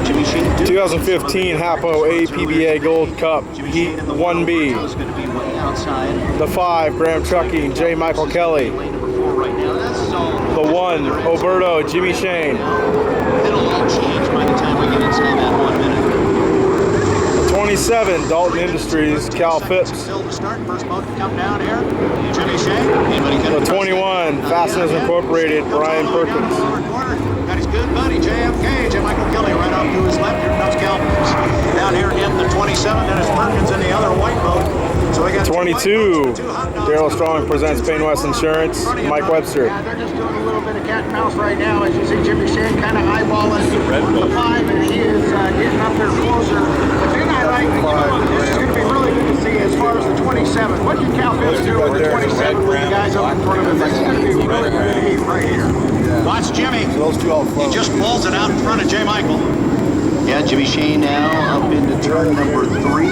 Jimmy Shane. 2015 HAPO APBA Gold Cup Heat 1B. The 5 Graham Trucking J. Michael Kelly. The 1 Oberto Jimmy Shane. It'll all change by the time we get inside that 1 minute. The 27 Dalton Industries Cal Phipps. Still to start. First boat to come down here. Jimmy Shane. The 21 Fasteners Incorporated Brian Perkins. Got his good buddy JFK, J. Michael Kelly, right off to his left. Here comes Cal Phipps. Down here in the 27, Dennis Perkins in the other white boat. So we got 22 Daryl Strong presents Payne West Insurance, Mike Webster. Yeah, they're just doing a little bit of cat and mouse right now. As you see Jimmy Shane kind of eyeballing the 5, and he is getting up there closer. But then I like, this is going to be really good to see as far as the 27. What can Cal Phipps do with the 27 with the guys up in front of him? That's going to be really good to heat right here. Watch Jimmy. He just pulls it out in front of J. Michael. Yeah, Jimmy Shane now up into turn number 3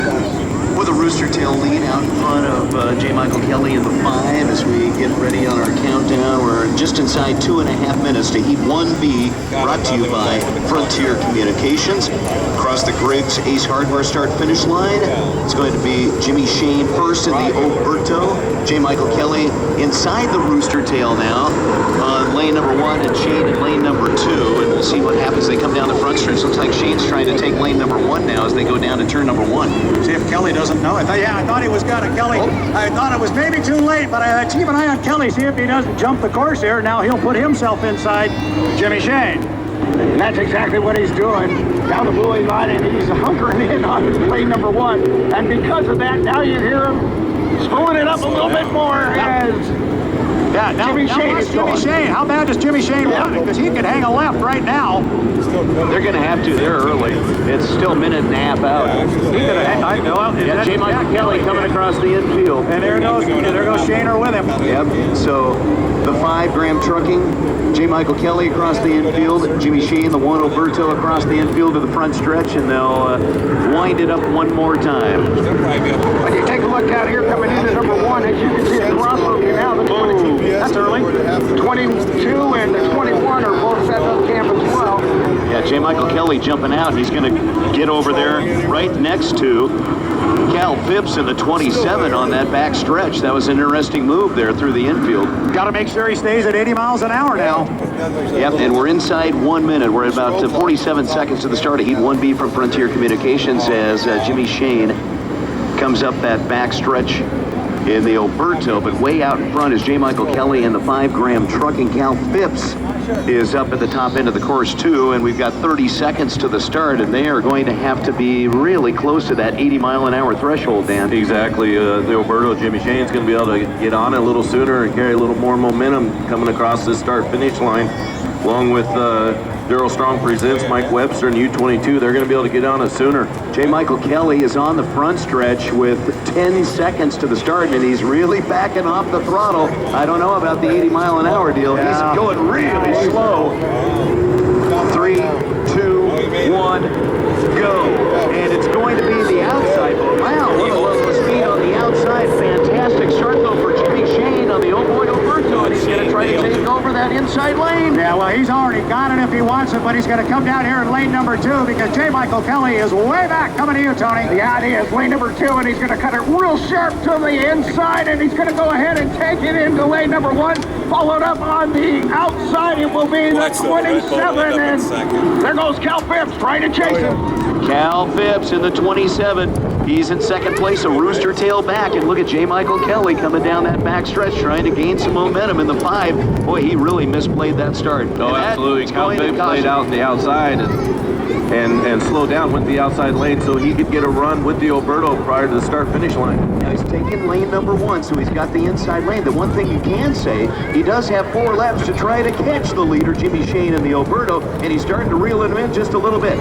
with a rooster tail lead out in front of J. Michael Kelly in the 5 as we get ready on our countdown. We're just inside 2.5 minutes to Heat 1B, brought to you by Frontier Communications. Across the Griggs Ace Hardware start-finish line, it's going to be Jimmy Shane first in the Oberto. J. Michael Kelly inside the rooster tail now on lane number 1 and Shane in lane number 2. And we'll see what happens. They come down the front stretch. Looks like Shane's trying to take lane number 1 now as they go down to turn number 1. See if Kelly doesn't know. I thought he was got a Kelly. I thought it was maybe too late, but I keep an eye on Kelly, see if he doesn't jump the course here. Now he'll put himself inside Jimmy Shane. And that's exactly what he's doing. Down the buoy line, and he's hunkering in on lane number 1. And because of that, now you hear him spooling it up a little bit more as Jimmy Shane is going. Jimmy Shane, how bad does Jimmy Shane want it? Because he could hang a left right now. They're going to have to. They're early. It's still a minute and a half out. Yeah, J. Michael Kelly coming across the infield. And there goes Shaner with him. Yep. So the 5 Graham Trucking, J. Michael Kelly across the infield, Jimmy Shane, the 1 Oberto across the infield to the front stretch, and they'll wind it up one more time. When you take a look out here coming into number 1, as you can see the crossover now, the 22. That's early. 22 and the 21 are both set up camp as well. Yeah, J. Michael Kelly jumping out. He's going to get over there right next to Cal Phipps in the 27 on that back stretch. That was an interesting move there through the infield. Got to make sure he stays at 80 miles an hour now. Yep, and we're inside 1 minute. We're at about 47 seconds to the start of Heat 1B from Frontier Communications as Jimmy Shane comes up that back stretch in the Oberto, but way out in front is J. Michael Kelly and the 5 Graham Trucking. Cal Phipps is up at the top end of the course too, and we've got 30 seconds to the start, and they are going to have to be really close to that 80-mile-an-hour threshold, Dan. Exactly. The Oberto, Jimmy Shane's going to be able to get on it a little sooner and carry a little more momentum coming across this start-finish line, along with Daryl Strong presents Mike Webster and U-22. They're going to be able to get on it sooner. J. Michael Kelly is on the front stretch with 10 seconds to the start, and he's really backing off the throttle. I don't know about the 80-mile-an-hour deal. Yeah. He's going really slow. 3, 2, 1, go. And it's going to be the outside. Wow, what a level of speed on the outside. Fantastic start, though, for Jimmy Shane on the Oberto, and he's going to try to take over that inside lane. Yeah, well, he's already got it if he wants it, but he's going to come down here in lane number 2 because J. Michael Kelly is way back. Coming to you, Tony. Yeah, he is lane number 2, and he's going to cut it real sharp to the inside, and he's going to go ahead and take it into lane number 1. Followed up on the outside, it will be the 27, and there goes Cal Phipps trying to chase him. Cal Phipps in the 27. He's in second place, a rooster tail back, and look at J. Michael Kelly coming down that back stretch trying to gain some momentum in the 5. Boy, he really misplayed that start. Oh, absolutely. Cal Phipps played out in the outside and slowed down, went the outside lane so he could get a run with the Oberto prior to the start-finish line. Now he's taking lane number 1, so he's got the inside lane. The one thing you can say, he does have 4 laps to try to catch the leader, Jimmy Shane, in the Oberto, and he's starting to reel him in just a little bit.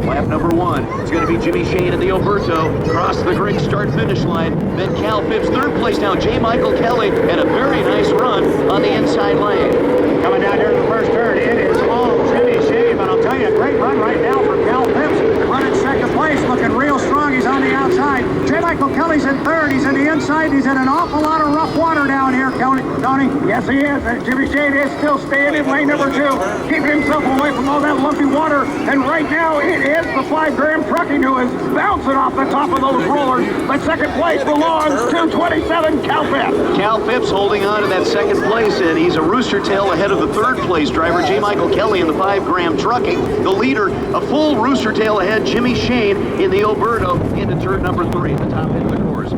Lap number 1 is going to be Jimmy Shane in the Oberto, across the Griggs start-finish line. Then Cal Phipps, 3rd place now, J. Michael Kelly, and a very nice run on the inside lane. Coming down here in the first turn, it is all Jimmy Shane, but I'll tell you, a great run right now for Cal Phipps, running second place. place, looking real strong. He's on the outside. J. Michael Kelly's in third. He's in the inside. He's in an awful lot of rough water down here, Tony. Yes, he is. And Jimmy Shane is still staying in lane number 2, keeping himself away from all that lumpy water. And right now, it is the 5 Graham Trucking who is bouncing off the top of those rollers. But second place belongs to 27 Cal Phipps. Cal Phipps holding on to that second place, and he's a rooster tail ahead of the third place driver, J. Michael Kelly in the 5 Graham Trucking. The leader, a full rooster tail ahead, Jimmy Shane in the Oberto into turn number 3 at the top end of the course.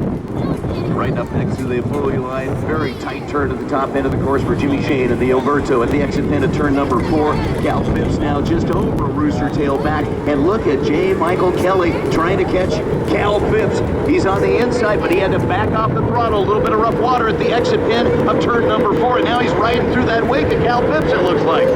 Right up next to the Foley line, very tight turn at the top end of the course for Jimmy Shane and the Oberto at the exit pin of turn number 4. Cal Phipps now just over rooster tail back, and look at J. Michael Kelly trying to catch Cal Phipps. He's on the inside, but he had to back off the throttle. A little bit of rough water at the exit pin of turn number 4, and now he's riding through that wake of Cal Phipps, it looks like.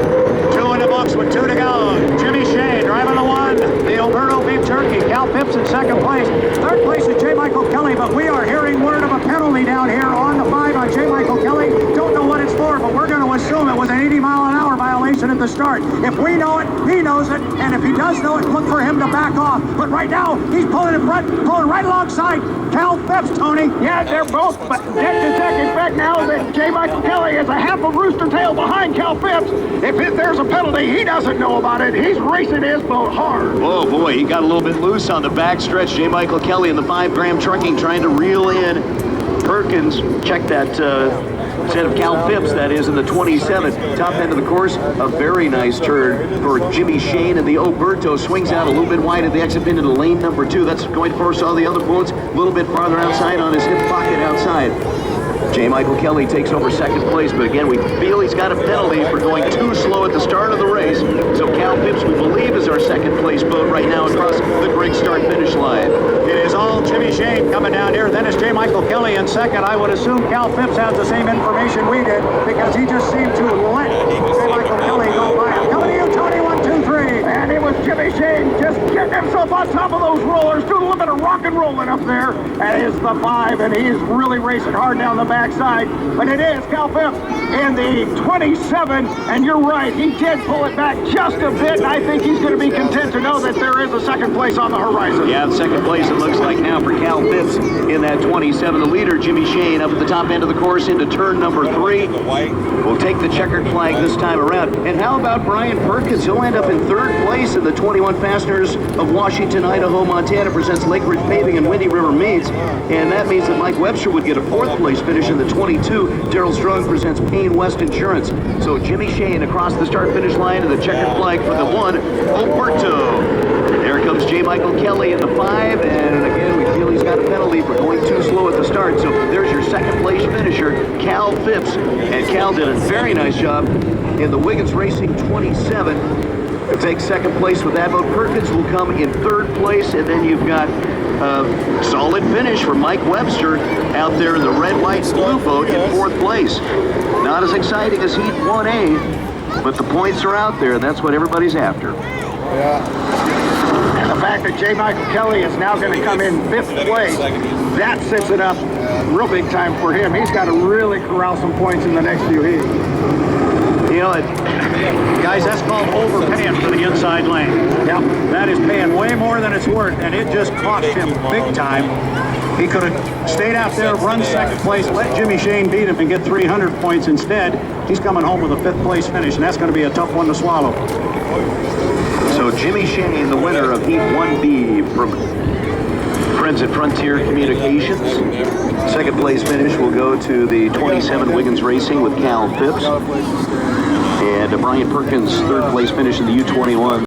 2 in the books with 2 to go. Jimmy Shane driving the 1. The Oberto beef jerky. Cal Phipps in second place. Third place is J. Michael Kelly, but we are hearing word of a penalty down here on the 5 on J. Michael Kelly. Don't know what it's for, but we're going to assume it was an 80-mile-an-hour violation at the start. If we know it, he knows it, and if he does know it, look for him to back off. But right now, he's pulling in front, pulling right alongside Cal Phipps, Tony. Yeah, they're both neck to neck. In fact, now that J. Michael Kelly is a half a rooster tail behind Cal Phipps, if there's a penalty, he doesn't know about it. He's racing his boat hard. Oh boy, he got a little bit loose on the back stretch. J. Michael Kelly in the 5 Graham Trucking trying to reel in Perkins. Check that set of Cal Phipps, that is, in the 27. Top end of the course, a very nice turn for Jimmy Shane, and the Oberto swings out a little bit wide at the exit pin into lane number 2. That's going to force all the other boats a little bit farther outside on his hip pocket outside. J. Michael Kelly takes over second place, but again, we feel he's got a penalty for going too slow at the start of the race. So Cal Phipps, we believe, is our second place boat right now across the great start-finish line. It is all Jimmy Shane coming down here. Then it's J. Michael Kelly in second. I would assume Cal Phipps has the same information we did, because he just seemed to let J. Michael Kelly go by him. Coming to you, Tony, 1, 2, 3. And it was Jimmy Shane just getting himself on top of those rollers, doing a little bit of rock and rolling up there. And it's the 5, and he's really racing hard down the backside. But it is Cal Phipps in the 27, and you're right, he did pull it back just a bit, and I think he's going to be content to know that there is a second place on the horizon. Yeah, the second place it looks like now for Cal Phipps in that 27. The leader, Jimmy Shane, up at the top end of the course into turn number 3. We'll take the checkered flag this time around. And how about Brian Perkins? He'll end up in third place in the 21 Fasteners of Washington, Idaho, Montana presents Lake Ridge Paving and Windy River Meats. And that means that Mike Webster would get a 4th place finish in the 22. Daryl Strong presents Payne West Insurance. So Jimmy Shane across the start-finish line and the checkered flag for the 1, Oberto. There comes J. Michael Kelly in the 5, and again, we feel he's got a penalty for going too slow at the start. So there's your second place finisher, Cal Phipps. And Cal did a very nice job in the Wiggins Racing 27. To take second place with that boat. Perkins will come in third place, and then you've got solid finish for Mike Webster out there in the red, white, blue boat in 4th place. Not as exciting as Heat 1A, but the points are out there, and that's what everybody's after. And the fact that J. Michael Kelly is now going to come in 5th place, that sets it up real big time for him. He's got to really corral some points in the next few heats. You know, guys, that's called overpaying for the inside lane. Yep, that is paying way more than it's worth, and it just cost him big time. He could have stayed out there, run second place, let Jimmy Shane beat him and get 300 points instead. He's coming home with a 5th place finish, and that's going to be a tough one to swallow. So Jimmy Shane, the winner of Heat 1B from friends at Frontier Communications. Second place finish will go to the 27 Wiggins Racing with Cal Phipps. And Brian Perkins, third place finish in the U-21.